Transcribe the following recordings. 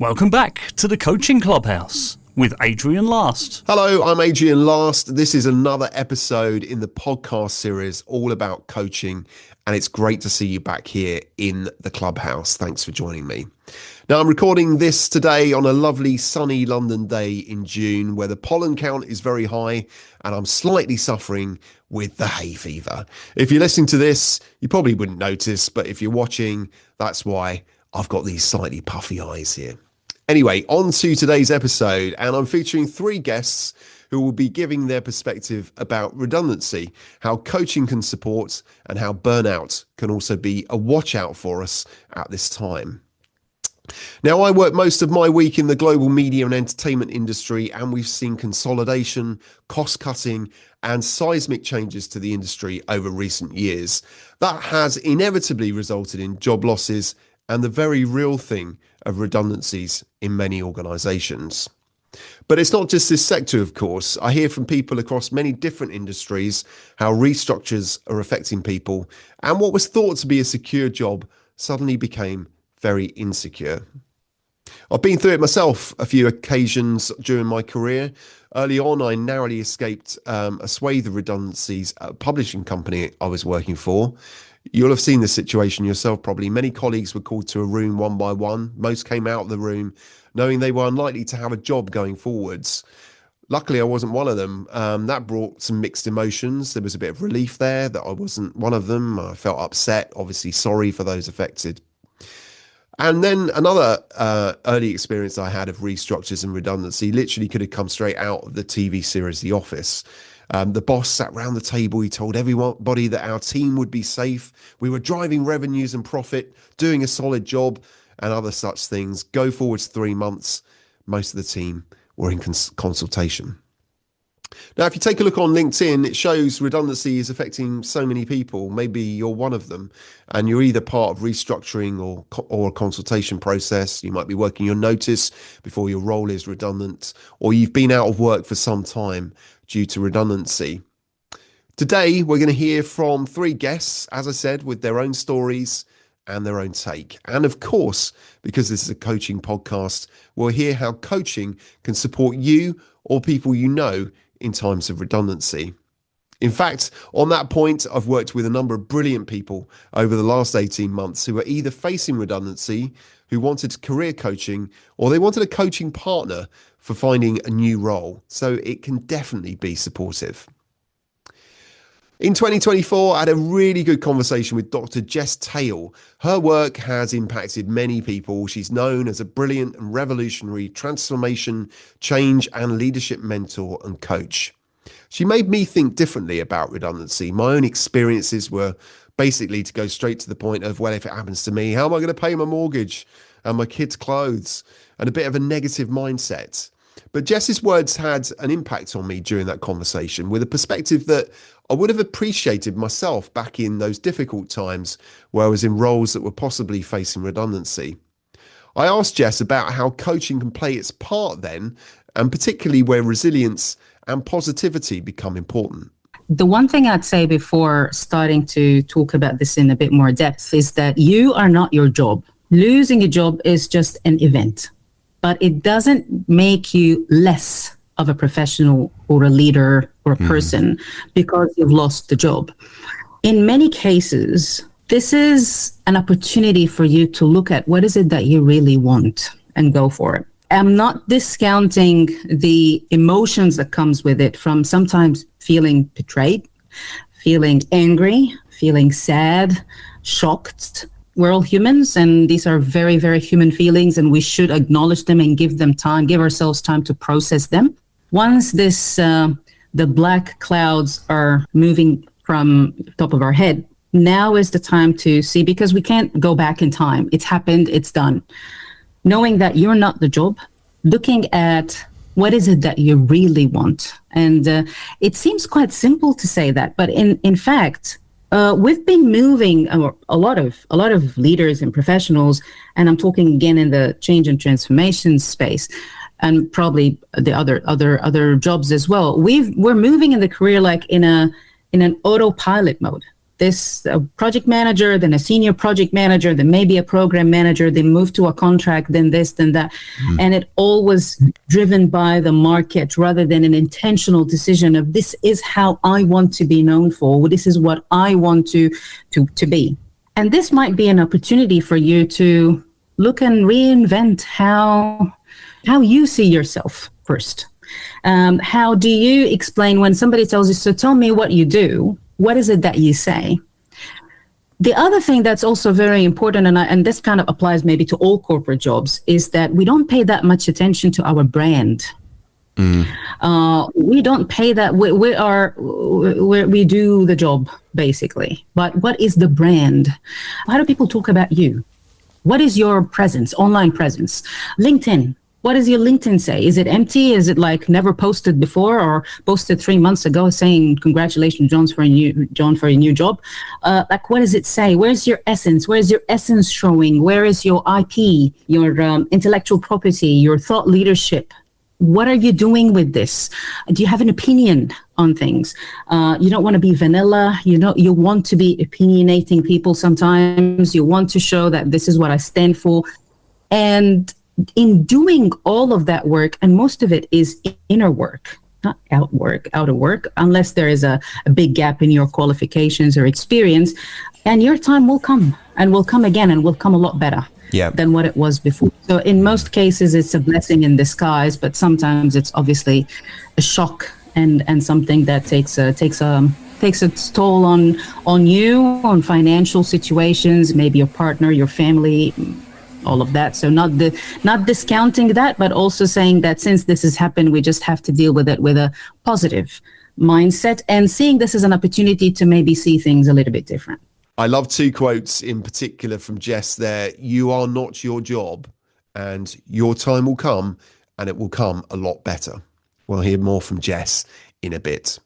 Welcome back to the Coaching Clubhouse with Adrian Last. Hello, I'm Adrian Last. This is another episode in the podcast series all about coaching, and it's great to see you back here in the Clubhouse. Thanks for joining me. Now, I'm recording this today on a lovely sunny London day in June where the pollen count is very high and I'm slightly suffering with the hay fever. If you're listening to this, you probably wouldn't notice, but if you're watching, that's why I've got these slightly puffy eyes here. Anyway, on to today's episode, and I'm featuring three guests who will be giving their perspective about redundancy, how coaching can support, and how burnout can also be a watch out for us at this time. Now, I work most of my week in the global media and entertainment industry, and we've seen consolidation, cost cutting, and seismic changes to the industry over recent years. That has inevitably resulted in job losses and the very real thing of redundancies in many organisations. But it's not just this sector, of course. I hear from people across many different industries how restructures are affecting people, and what was thought to be a secure job suddenly became very insecure. I've been through it myself a few occasions during my career. Early on, I narrowly escaped a swathe of redundancies at a publishing company I was working for. You'll have seen this situation yourself probably. Many colleagues were called to a room one by one. Most came out of the room knowing they were unlikely to have a job going forwards. Luckily, I wasn't one of them. That brought some mixed emotions. There was a bit of relief there that I wasn't one of them. I felt upset, obviously sorry for those affected. And then another early experience I had of restructures and redundancy literally could have come straight out of the TV series The Office. The boss sat round the table. He told everybody that our team would be safe. We were driving revenues and profit, doing a solid job, and other such things. Go forwards 3 months. Most of the team were in consultation. Now, if you take a look on LinkedIn, it shows redundancy is affecting so many people. Maybe you're one of them, and you're either part of restructuring or a consultation process. You might be working your notice before your role is redundant, or you've been out of work for some time due to redundancy. Today, we're going to hear from three guests, as I said, with their own stories and their own take. And of course, because this is a coaching podcast, we'll hear how coaching can support you or people you know in times of redundancy. In fact, on that point, I've worked with a number of brilliant people over the last 18 months who are either facing redundancy, who wanted career coaching, or they wanted a coaching partner for finding a new role. So it can definitely be supportive. In 2024, I had a really good conversation with Dr Jess Tayel. Her work has impacted many people. She's known as a brilliant and revolutionary transformation, change and leadership mentor and coach. She made me think differently about redundancy. My own experiences were basically to go straight to the point of, well, if it happens to me, how am I going to pay my mortgage and my kids' clothes? And a bit of a negative mindset. But Jess's words had an impact on me during that conversation with a perspective that I would have appreciated myself back in those difficult times where I was in roles that were possibly facing redundancy. I asked Jess about how coaching can play its part then, and particularly where resilience and positivity become important. The one thing I'd say before starting to talk about this in a bit more depth is that you are not your job. Losing a job is just an event, but it doesn't make you less of a professional or a leader or a person because you've lost the job. In many cases, this is an opportunity for you to look at what is it that you really want and go for it. I'm not discounting the emotions that comes with it, from sometimes feeling betrayed, feeling angry, feeling sad, shocked. We're all humans, and these are very, very human feelings, and we should acknowledge them and give them time, give ourselves time to process them. Once the black clouds are moving from the top of our head, now is the time to see, because we can't go back in time. It's happened, it's done. Knowing that you're not the job, looking at what is it that you really want. And it seems quite simple to say that, but in fact, we've been moving a lot of leaders and professionals, and I'm talking again in the change and transformation space, and probably the other jobs as well. We're moving in the career like in an autopilot mode. this project manager, then a senior project manager, then maybe a program manager, then move to a contract, then this, then that. And it all was driven by the market rather than an intentional decision of this is how I want to be known for. This is what I want to be. And this might be an opportunity for you to look and reinvent how you see yourself first. How do you explain when somebody tells you, so tell me what you do, what is it that you say? The other thing that's also very important, and this kind of applies maybe to all corporate jobs, is that we don't pay that much attention to our brand. We don't pay that. We do the job basically, but what is the brand? How do people talk about you? What is your presence, online presence? LinkedIn. What does your LinkedIn say? Is it empty? Is it like never posted before or posted 3 months ago saying congratulations, John, for a new job? Like, what does it say? Where's your essence? Where's your essence showing? Where is your IP, your intellectual property, your thought leadership? What are you doing with this? Do you have an opinion on things? You don't want to be vanilla. You want to be opinionating people sometimes. You want to show that this is what I stand for. And in doing all of that work, and most of it is inner work, not outer work, unless there is a big gap in your qualifications or experience, and your time will come and will come again and will come a lot better. Than what it was before. So in most cases, it's a blessing in disguise, but sometimes it's obviously a shock and something that takes its toll on you, on financial situations, maybe your partner, your family, all of that. So not discounting that, but also saying that since this has happened, we just have to deal with it with a positive mindset and seeing this as an opportunity to maybe see things a little bit different. I love two quotes in particular from Jess there. You are not your job, and your time will come, and it will come a lot better. We'll hear more from Jess in a bit.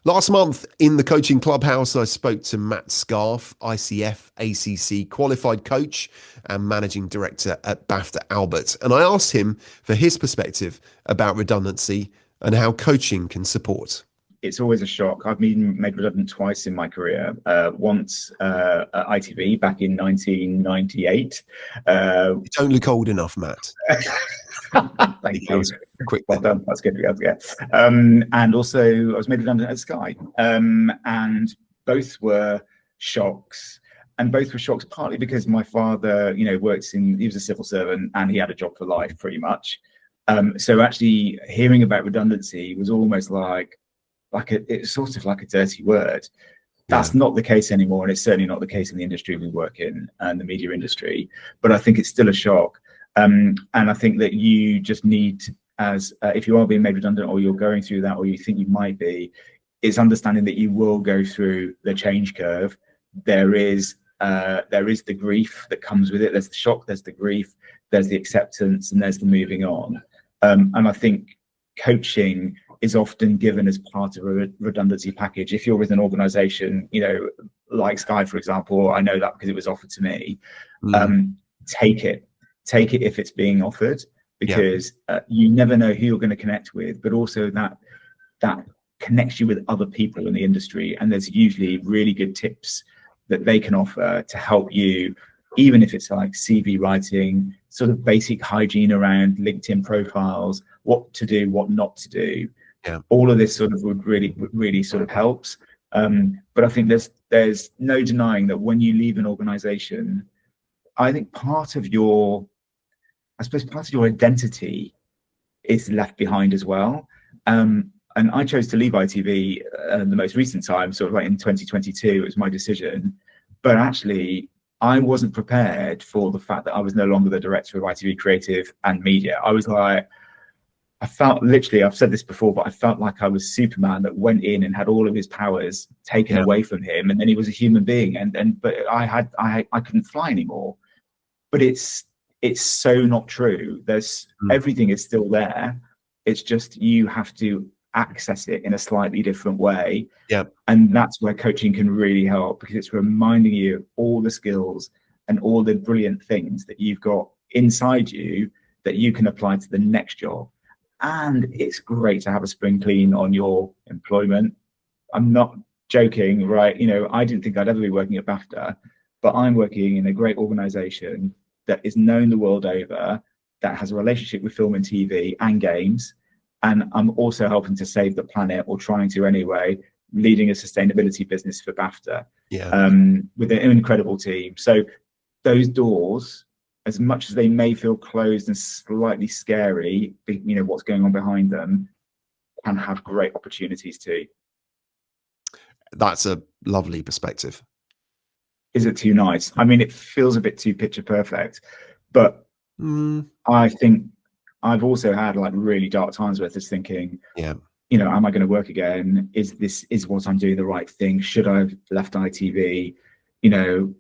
Last month in the Coaching Clubhouse, I spoke to Matt Scarff, ICF-ACC qualified coach and managing director at BAFTA Albert. And I asked him for his perspective about redundancy and how coaching can support. It's always a shock. I've been made redundant twice in my career. Once at ITV back in 1998. You don't look old enough, Matt. Thank you. Quick. Well done. That's good. Yeah. And also, I was made redundant at Sky. And both were shocks. And both were shocks partly because my father, he was a civil servant and he had a job for life pretty much. So actually hearing about redundancy was almost it's sort of like a dirty word. That's not the case anymore, and it's certainly not the case in the industry we work in and the media industry. But I think it's still a shock, and I think that you just need, if you are being made redundant or you're going through that, or you think you might be, is understanding that you will go through the change curve. There is the grief that comes with it. There's the shock, there's the grief, there's the acceptance, and there's the moving on. And I think coaching is often given as part of a redundancy package. If you're with an organization, like Sky, for example, I know that because it was offered to me. Take it if it's being offered, because you never know who you're going to connect with, but also that connects you with other people in the industry. And there's usually really good tips that they can offer to help you, even if it's like CV writing, sort of basic hygiene around LinkedIn profiles, what to do, what not to do. All of this sort of would really sort of helps. But I think there's no denying that when you leave an organization, I think part of your identity is left behind as well. And I chose to leave ITV the most recent time, sort of like in 2022, it was my decision. But actually, I wasn't prepared for the fact that I was no longer the director of ITV Creative and Media. I felt literally, I've said this before, but I felt like I was Superman that went in and had all of his powers taken away from him, and then he was a human being, but I couldn't fly anymore. But it's so not true. Everything is still there. It's just you have to access it in a slightly different way. And that's where coaching can really help, because it's reminding you of all the skills and all the brilliant things that you've got inside you that you can apply to the next job. And it's great to have a spring clean on your employment. I'm not joking, right? You know, I didn't think I'd ever be working at BAFTA, but I'm working in a great organization that is known the world over, that has a relationship with film and TV and games. And I'm also helping to save the planet, or trying to anyway, leading a sustainability business for BAFTA, with an incredible team. So those doors, as much as they may feel closed and slightly scary, you know, what's going on behind them, can have great opportunities too. That's a lovely perspective. Is it too nice? I mean, it feels a bit too picture perfect, but I think I've also had like really dark times where just thinking, you know, am I going to work again? Is what I'm doing the right thing? Should I have left ITV? You know,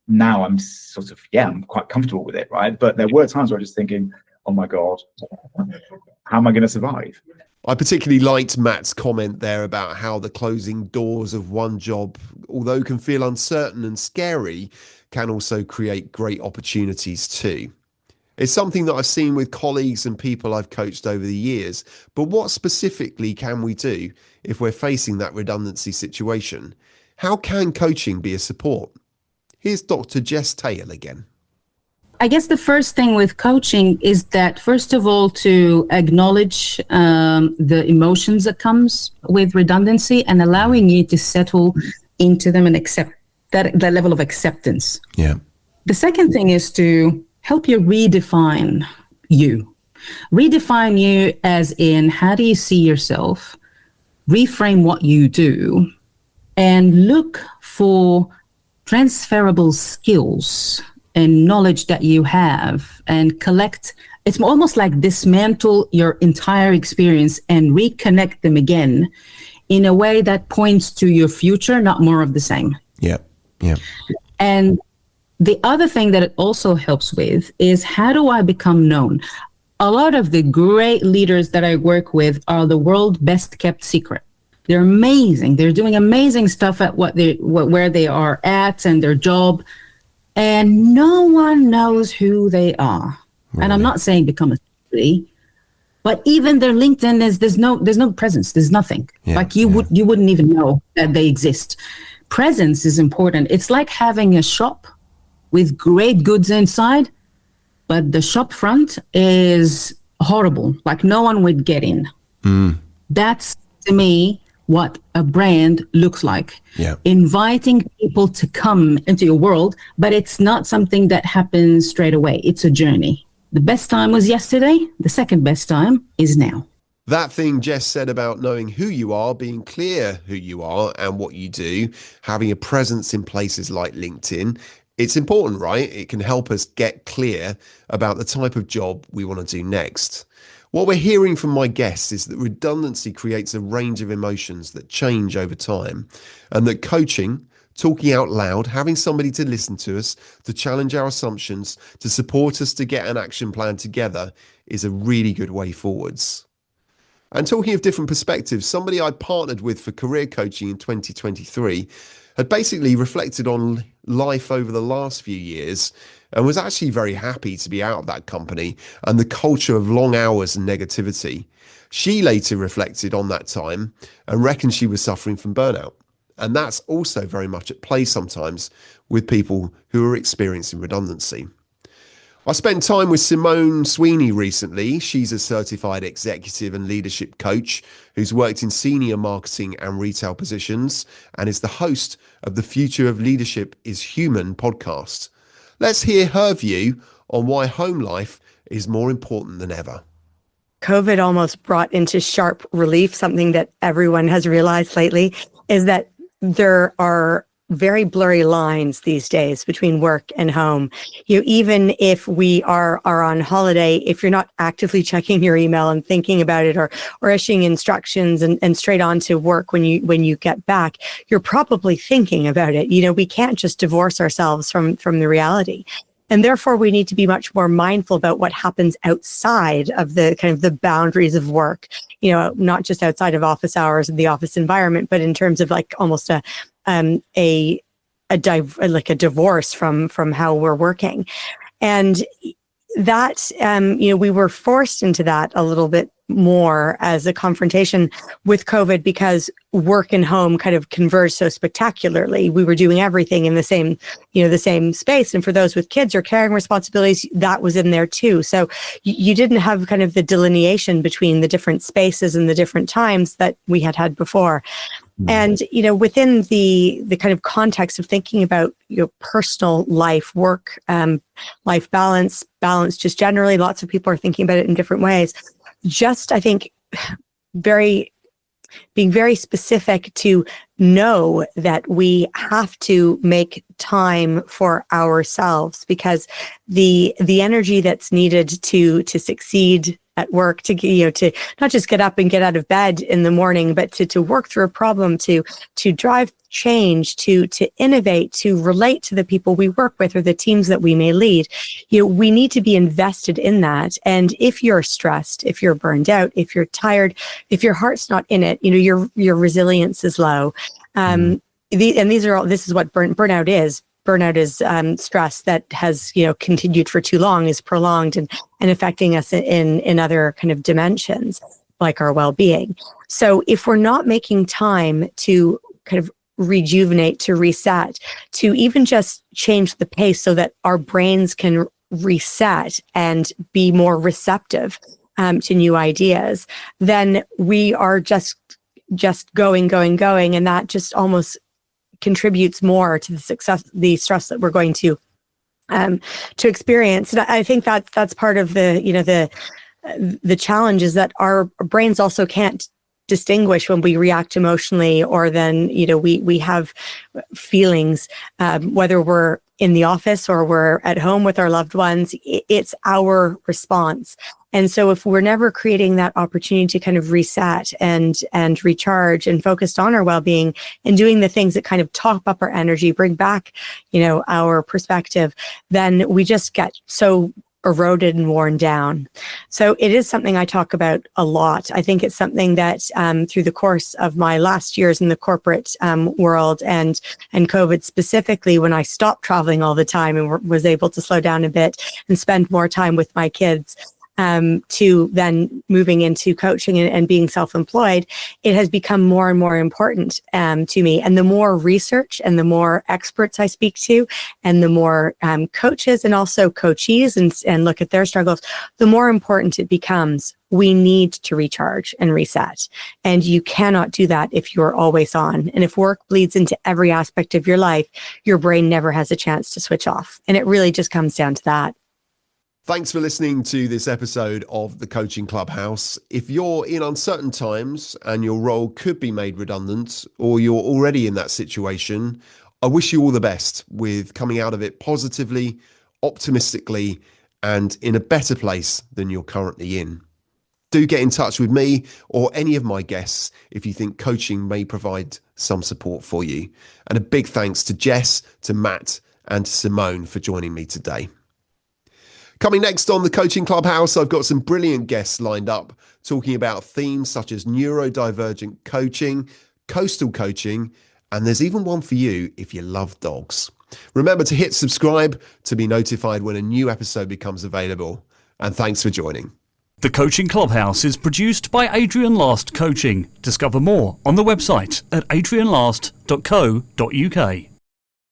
now I'm sort of, I'm quite comfortable with it, right? But there were times where I was just thinking, oh my God, how am I going to survive? I particularly liked Matt's comment there about how the closing doors of one job, although can feel uncertain and scary, can also create great opportunities too. It's something that I've seen with colleagues and people I've coached over the years. But what specifically can we do if we're facing that redundancy situation? How can coaching be a support? Here's Dr. Jess Tayel again. I guess the first thing with coaching is that, first of all, to acknowledge the emotions that comes with redundancy and allowing you to settle into them and accept that level of acceptance. Yeah. The second thing is to help you redefine you. Redefine you as in, how do you see yourself? Reframe what you do and look for transferable skills and knowledge that you have, and collect. It's almost like dismantle your entire experience and reconnect them again in a way that points to your future, not more of the same. Yeah. Yeah. And the other thing that it also helps with is, how do I become known? A lot of the great leaders that I work with are the world's best kept secret. They're amazing. They're doing amazing stuff at where they are at and their job. And no one knows who they are. Really? And I'm not saying become a celebrity, but even their LinkedIn there's no presence. There's nothing. Like you wouldn't even know that they exist. Presence is important. It's like having a shop with great goods inside, but the shop front is horrible. Like no one would get in. That's, to me, what a brand looks like. Inviting people to come into your world, but it's not something that happens straight away. It's a journey. The best time was yesterday. The second best time is now. That thing Jess said about knowing who you are, being clear who you are and what you do, having a presence in places like LinkedIn, it's important, right? It can help us get clear about the type of job we want to do next. What we're hearing from my guests is that redundancy creates a range of emotions that change over time, and that coaching, talking out loud, having somebody to listen to us, to challenge our assumptions, to support us to get an action plan together, is a really good way forwards. And talking of different perspectives, somebody I partnered with for career coaching in 2023 had basically reflected on life over the last few years and was actually very happy to be out of that company and the culture of long hours and negativity. She later reflected on that time and reckoned she was suffering from burnout. And that's also very much at play sometimes with people who are experiencing redundancy. I spent time with Simone Sweeney recently. She's a certified executive and leadership coach who's worked in senior marketing and retail positions and is the host of the Future of Leadership is Human podcast. Let's hear her view on why home life is more important than ever. COVID almost brought into sharp relief something that everyone has realized lately, is that there are very blurry lines these days between work and home. Even if we are on holiday, if you're not actively checking your email and thinking about it, or issuing instructions and straight on to work when you get back, you're probably thinking about it. We can't just divorce ourselves from the reality. And therefore, we need to be much more mindful about what happens outside of the kind of the boundaries of work, not just outside of office hours and the office environment, but in terms of like almost a divorce from how we're working. And that, we were forced into that a little bit more as a confrontation with COVID because work and home kind of converged so spectacularly. We were doing everything in the same space. And for those with kids or caring responsibilities, that was in there too. So you didn't have kind of the delineation between the different spaces and the different times that we had before. And, within the kind of context of thinking about your personal life, work, life balance just generally, lots of people are thinking about it in different ways. Just, I think, being very specific to know that we have to make time for ourselves, because the energy that's needed to succeed at work, to not just get up and get out of bed in the morning, but to work through a problem, to drive change, to innovate, to relate to the people we work with or the teams that we may lead. We need to be invested in that. And if you're stressed, if you're burned out, if you're tired, if your heart's not in it, your resilience is low. This is what burnout is. Burnout is stress that has, continued for too long, is prolonged and affecting us in other kind of dimensions, like our well-being. So if we're not making time to kind of rejuvenate, to reset, to even just change the pace so that our brains can reset and be more receptive to new ideas, then we are just going, and that just almost contributes more to the stress that we're going to experience. And I think that's part of the challenge, is that our brains also can't distinguish when we react emotionally, or then we have feelings, whether we're in the office or we're at home with our loved ones. It's our response. And so if we're never creating that opportunity to kind of reset and recharge and focused on our well-being and doing the things that kind of top up our energy, bring back, our perspective, then we just get so eroded and worn down. So it is something I talk about a lot. I think it's something that through the course of my last years in the corporate world and COVID specifically, when I stopped traveling all the time and was able to slow down a bit and spend more time with my kids, to then moving into coaching and being self-employed, it has become more and more important to me. And the more research and the more experts I speak to, and the more coaches and also coachees and look at their struggles, the more important it becomes. We need to recharge and reset. And you cannot do that if you're always on. And if work bleeds into every aspect of your life, your brain never has a chance to switch off. And it really just comes down to that. Thanks for listening to this episode of the Coaching Clubhouse. If you're in uncertain times and your role could be made redundant, or you're already in that situation, I wish you all the best with coming out of it positively, optimistically, and in a better place than you're currently in. Do get in touch with me or any of my guests if you think coaching may provide some support for you. And a big thanks to Jess, to Matt, and to Simone for joining me today. Coming next on the Coaching Clubhouse, I've got some brilliant guests lined up talking about themes such as neurodivergent coaching, coastal coaching, and there's even one for you if you love dogs. Remember to hit subscribe to be notified when a new episode becomes available. And thanks for joining. The Coaching Clubhouse is produced by Adrian Last Coaching. Discover more on the website at adrianlast.co.uk.